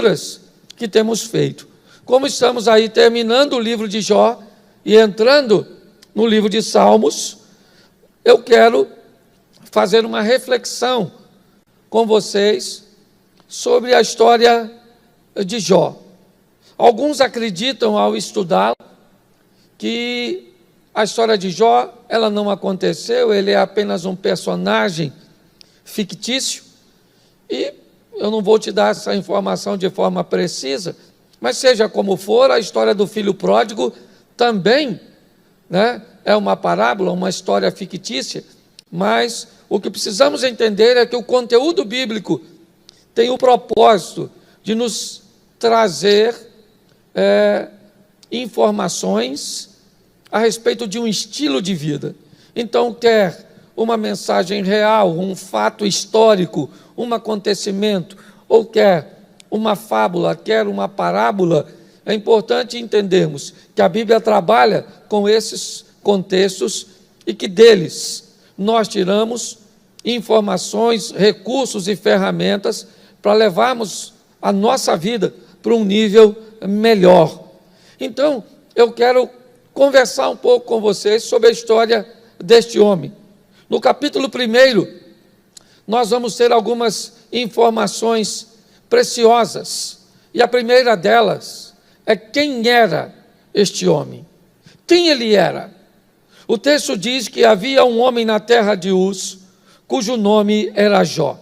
leituras que temos feito. Como estamos aí terminando o livro de Jó e entrando no livro de Salmos, eu quero fazer uma reflexão com vocês sobre a história de Jó. Alguns acreditam, ao estudá-la, que a história de Jó, ela não aconteceu, ele é apenas um personagem fictício, e eu não vou te dar essa informação de forma precisa, mas seja como for, a história do filho pródigo também, né, é uma parábola, uma história fictícia, mas o que precisamos entender é que o conteúdo bíblico tem o propósito de nos trazer informações a respeito de um estilo de vida. Então, quer uma mensagem real, um fato histórico, um acontecimento, ou quer uma fábula, quer uma parábola, é importante entendermos que a Bíblia trabalha com esses contextos e que deles nós tiramos informações, recursos e ferramentas para levarmos a nossa vida para um nível melhor. Então, eu quero conversar um pouco com vocês sobre a história deste homem. No capítulo 1, nós vamos ter algumas informações preciosas. E a primeira delas é quem era este homem. Quem ele era? O texto diz que havia um homem na terra de Uz, cujo nome era Jó.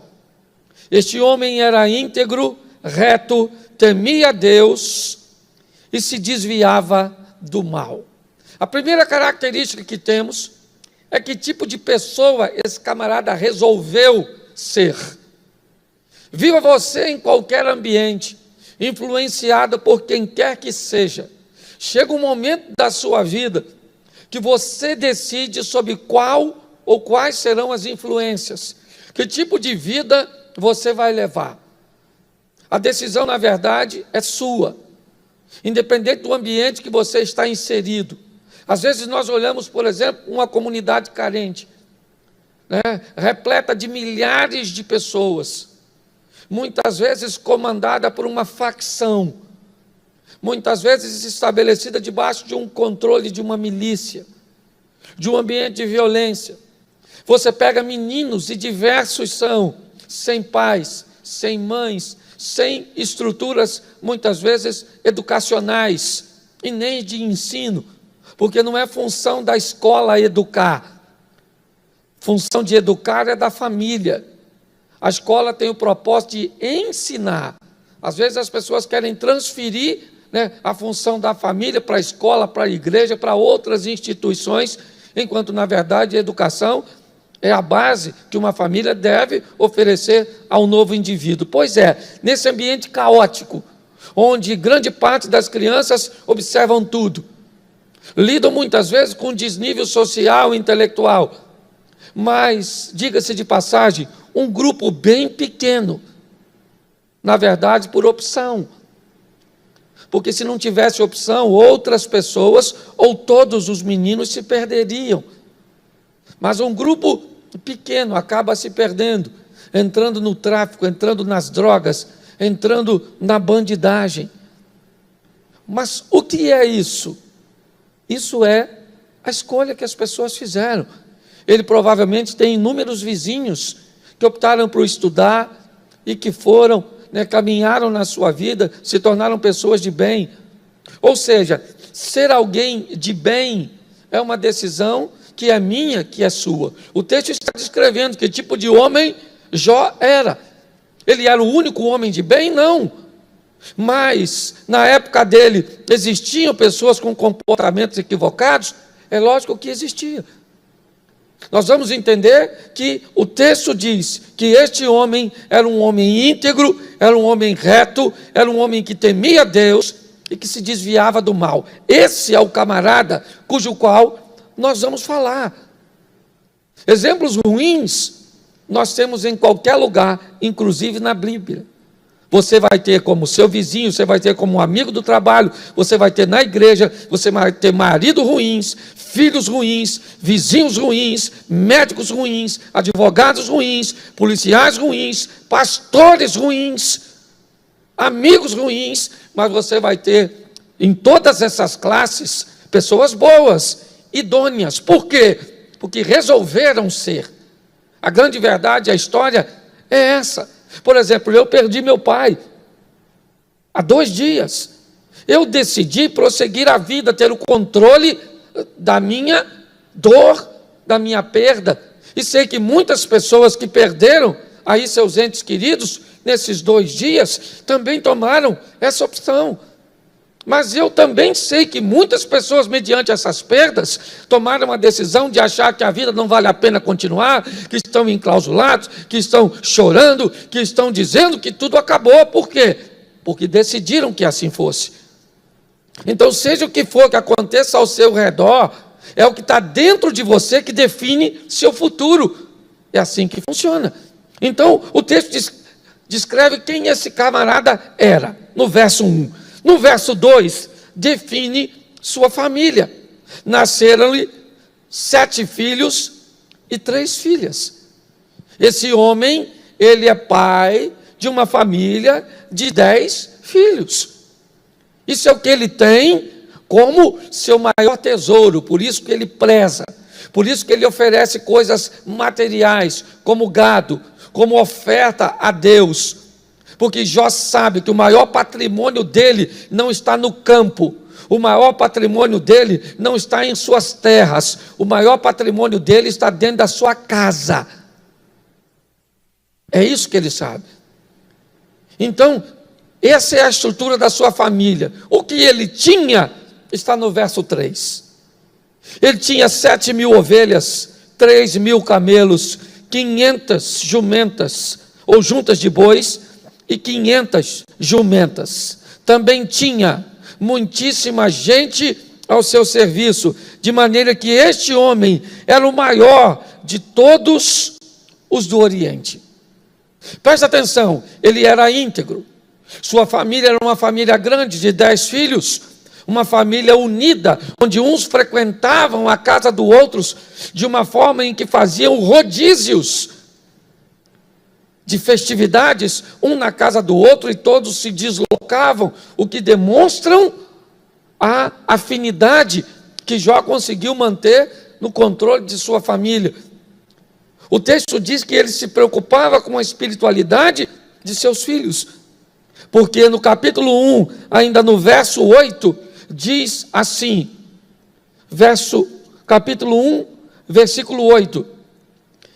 Este homem era íntegro, reto, temia Deus e se desviava do mal. A primeira característica que temos é que tipo de pessoa esse camarada resolveu ser. Viva você em qualquer ambiente, influenciado por quem quer que seja. Chega um momento da sua vida que você decide sobre qual ou quais serão as influências, que tipo de vida você vai levar. A decisão, na verdade, é sua, independente do ambiente que você está inserido. Às vezes nós olhamos, por exemplo, uma comunidade carente, né, repleta de milhares de pessoas, muitas vezes comandada por uma facção, muitas vezes estabelecida debaixo de um controle de uma milícia, de um ambiente de violência. Você pega meninos, e diversos são, sem pais, sem mães, sem estruturas, muitas vezes, educacionais, e nem de ensino, porque não é função da escola educar. Função de educar é da família. A escola tem o propósito de ensinar. Às vezes as pessoas querem transferir, né, a função da família para a escola, para a igreja, para outras instituições, enquanto, na verdade, a educação é a base que uma família deve oferecer ao novo indivíduo. Pois é, nesse ambiente caótico, onde grande parte das crianças observam tudo, lidam muitas vezes com desnível social e intelectual, mas, diga-se de passagem, um grupo bem pequeno, na verdade, por opção. Porque se não tivesse opção, outras pessoas ou todos os meninos se perderiam. Mas um grupo pequeno acaba se perdendo, entrando no tráfico, entrando nas drogas, entrando na bandidagem. Mas o que é isso? Isso é a escolha que as pessoas fizeram. Ele provavelmente tem inúmeros vizinhos que optaram por estudar e que foram, né, caminharam na sua vida, se tornaram pessoas de bem. Ou seja, ser alguém de bem é uma decisão que é minha, que é sua. O texto está descrevendo que tipo de homem Jó era. Ele era o único homem de bem? Não. Mas, na época dele, existiam pessoas com comportamentos equivocados? É lógico que existia. Nós vamos entender que o texto diz que este homem era um homem íntegro, era um homem reto, era um homem que temia Deus e que se desviava do mal. Esse é o camarada cujo qual nós vamos falar. Exemplos ruins nós temos em qualquer lugar, inclusive na Bíblia. Você vai ter como seu vizinho, você vai ter como um amigo do trabalho, você vai ter na igreja, você vai ter maridos ruins, filhos ruins, vizinhos ruins, médicos ruins, advogados ruins, policiais ruins, pastores ruins. amigos ruins, mas você vai ter em todas essas classes pessoas boas, idôneas. Por quê? Porque resolveram ser. A grande verdade, a história é essa. Por exemplo, eu perdi meu pai há 2 dias. Eu decidi prosseguir a vida, ter o controle da minha dor, da minha perda. E sei que muitas pessoas que perderam aí seus entes queridos nesses 2 dias também tomaram essa opção. Mas eu também sei que muitas pessoas, mediante essas perdas, tomaram a decisão de achar que a vida não vale a pena continuar, que estão enclausulados, que estão chorando, que estão dizendo que tudo acabou. Por quê? Porque decidiram que assim fosse. Então, seja o que for que aconteça ao seu redor, é o que está dentro de você que define seu futuro. É assim que funciona. Então, o texto descreve quem esse camarada era, no verso 1. No verso 2, define sua família. Nasceram-lhe 7 filhos e 3 filhas. Esse homem, ele é pai de uma família de 10 filhos. Isso é o que ele tem como seu maior tesouro, por isso que ele preza, por isso que ele oferece coisas materiais, como gado, como oferta a Deus. Porque Jó sabe que o maior patrimônio dele não está no campo, o maior patrimônio dele não está em suas terras, o maior patrimônio dele está dentro da sua casa. É isso que ele sabe. Então, essa é a estrutura da sua família. O que ele tinha está no verso 3. Ele tinha 7.000 ovelhas, 3.000 camelos, 500 jumentas ou juntas de bois e 500 jumentas. Também tinha muitíssima gente ao seu serviço, de maneira que este homem era o maior de todos os do Oriente. Presta atenção, ele era íntegro. Sua família era uma família grande de 10 filhos, uma família unida, onde uns frequentavam a casa dos outros de uma forma em que faziam rodízios de festividades, um na casa do outro, e todos se deslocavam, o que demonstram a afinidade que Jó conseguiu manter no controle de sua família. O texto diz que ele se preocupava com a espiritualidade de seus filhos, porque no capítulo 1, ainda no verso 8, diz assim, capítulo 1, versículo 8,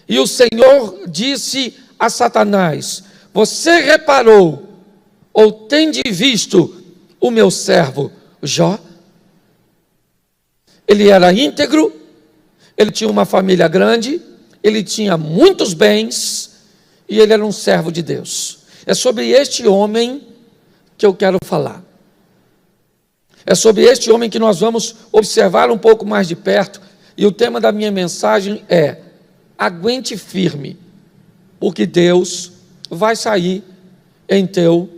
e o Senhor disse a Satanás: você reparou ou tende visto o meu servo Jó? Ele era íntegro, ele tinha uma família grande, ele tinha muitos bens e ele era um servo de Deus. É sobre este homem que eu quero falar. É sobre este homem que nós vamos observar um pouco mais de perto, e o tema da minha mensagem é: aguente firme, porque Deus vai sair em teu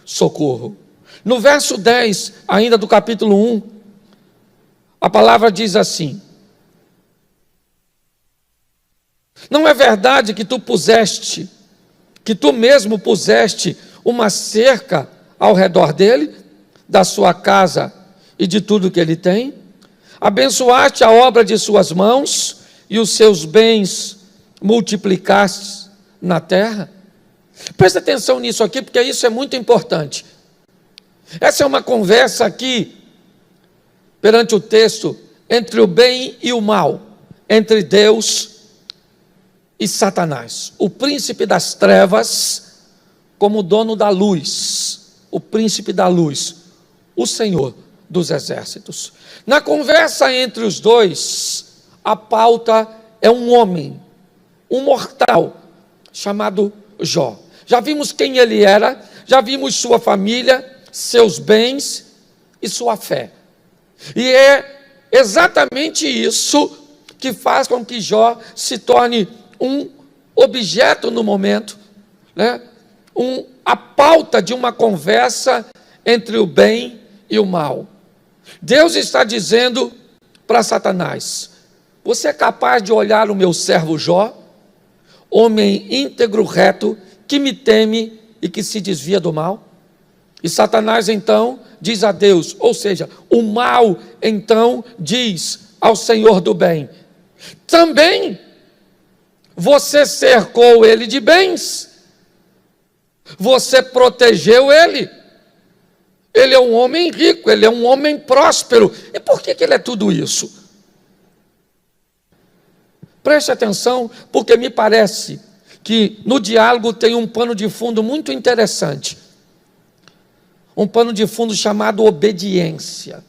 socorro. No verso 10, ainda do capítulo 1, a palavra diz assim: não é verdade que tu mesmo puseste uma cerca ao redor dele, da sua casa e de tudo que ele tem? Abençoaste a obra de suas mãos e os seus bens multiplicaste na terra? Presta atenção nisso aqui, porque isso é muito importante. Essa é uma conversa aqui, perante o texto, entre o bem e o mal, entre Deus e Satanás, o príncipe das trevas, como o dono da luz, o príncipe da luz, o Senhor dos exércitos. Na conversa entre os dois, a pauta é um homem, um mortal, chamado Jó. Já vimos quem ele era, já vimos sua família, seus bens e sua fé. E é exatamente isso que faz com que Jó se torne um objeto no momento, né? A pauta de uma conversa entre o bem e o mal. Deus está dizendo para Satanás: você é capaz de olhar o meu servo Jó, homem íntegro, reto, que me teme e que se desvia do mal? E Satanás então diz a Deus, ou seja, o mal então diz ao Senhor do bem: também você cercou ele de bens, você protegeu ele. Ele é um homem rico, ele é um homem próspero. E por que ele é tudo isso? Preste atenção, porque me parece que no diálogo tem um pano de fundo muito interessante. Um pano de fundo chamado obediência.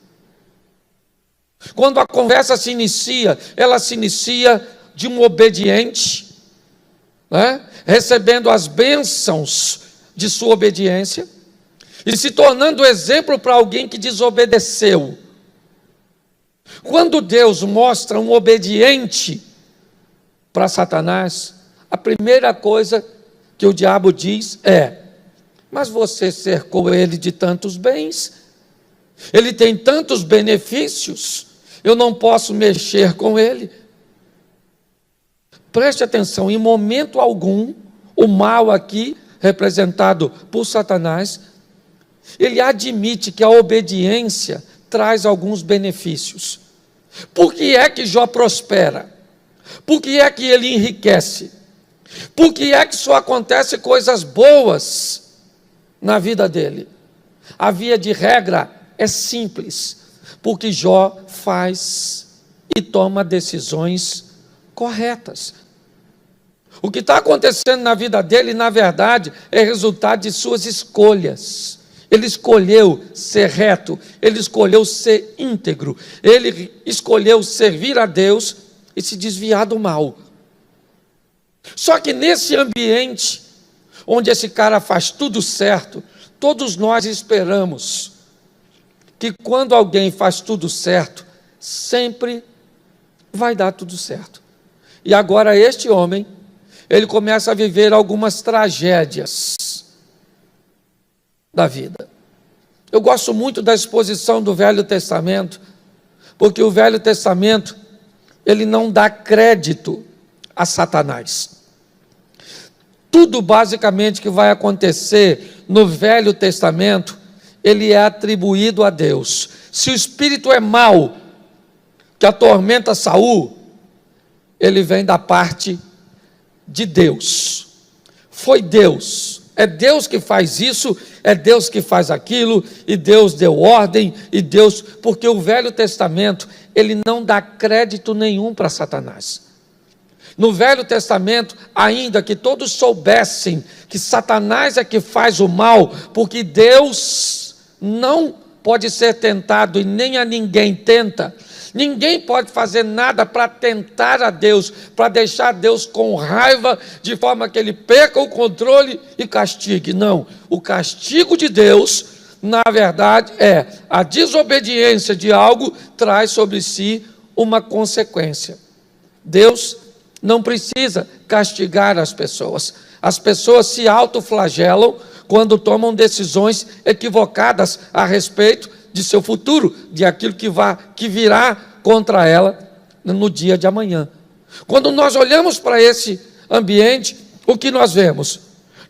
Quando a conversa se inicia, ela se inicia de um obediente, né, recebendo as bênçãos de sua obediência e se tornando exemplo para alguém que desobedeceu. Quando Deus mostra um obediente para Satanás, a primeira coisa que o diabo diz é: mas você cercou ele de tantos bens, ele tem tantos benefícios, eu não posso mexer com ele. Preste atenção, em momento algum, o mal aqui, representado por Satanás, ele admite que a obediência traz alguns benefícios. Por que é que Jó prospera? Por que é que ele enriquece? Por que é que só acontece coisas boas na vida dele? A via de regra é simples, porque Jó faz e toma decisões corretas. O que está acontecendo na vida dele, na verdade, é resultado de suas escolhas. Ele escolheu ser reto, ele escolheu ser íntegro, ele escolheu servir a Deus e se desviar do mal. Só que nesse ambiente, onde esse cara faz tudo certo, todos nós esperamos que quando alguém faz tudo certo, sempre vai dar tudo certo. E agora este homem, ele começa a viver algumas tragédias da vida. Eu gosto muito da exposição do Velho Testamento, porque o Velho Testamento, ele não dá crédito a Satanás. Tudo basicamente que vai acontecer no Velho Testamento, ele é atribuído a Deus. Se o espírito é mau, que atormenta Saul, ele vem da parte de Deus. Foi Deus, é Deus que faz isso, é Deus que faz aquilo, e Deus deu ordem, e Deus, porque o Velho Testamento, ele não dá crédito nenhum para Satanás. No Velho Testamento, ainda que todos soubessem que Satanás é que faz o mal, porque Deus não pode ser tentado e nem a ninguém tenta. Ninguém pode fazer nada para tentar a Deus, para deixar Deus com raiva, de forma que ele perca o controle e castigue. Não, o castigo de Deus, na verdade, é a desobediência de algo, traz sobre si uma consequência. Deus não precisa castigar as pessoas se autoflagelam quando tomam decisões equivocadas a respeito de seu futuro, de aquilo que virá contra ela no dia de amanhã. Quando nós olhamos para esse ambiente, o que nós vemos?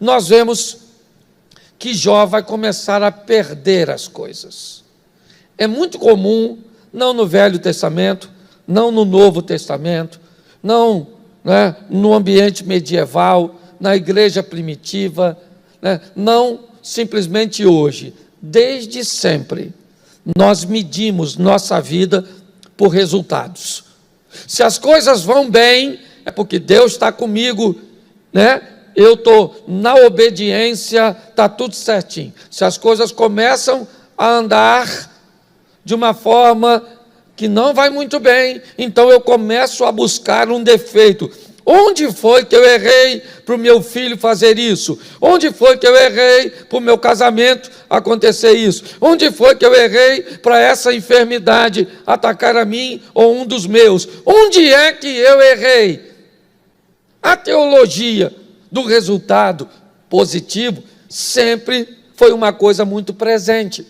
Nós vemos que Jó vai começar a perder as coisas. É muito comum, não no Velho Testamento, não no Novo Testamento, não, né, no ambiente medieval, na igreja primitiva, né, não simplesmente hoje, desde sempre, nós medimos nossa vida por resultados. Se as coisas vão bem, é porque Deus está comigo, né? Eu estou na obediência, está tudo certinho. Se as coisas começam a andar de uma forma que não vai muito bem, então eu começo a buscar um defeito. Onde foi que eu errei para o meu filho fazer isso? Onde foi que eu errei para o meu casamento acontecer isso? Onde foi que eu errei para essa enfermidade atacar a mim ou um dos meus? Onde é que eu errei? A teologia do resultado positivo sempre foi uma coisa muito presente.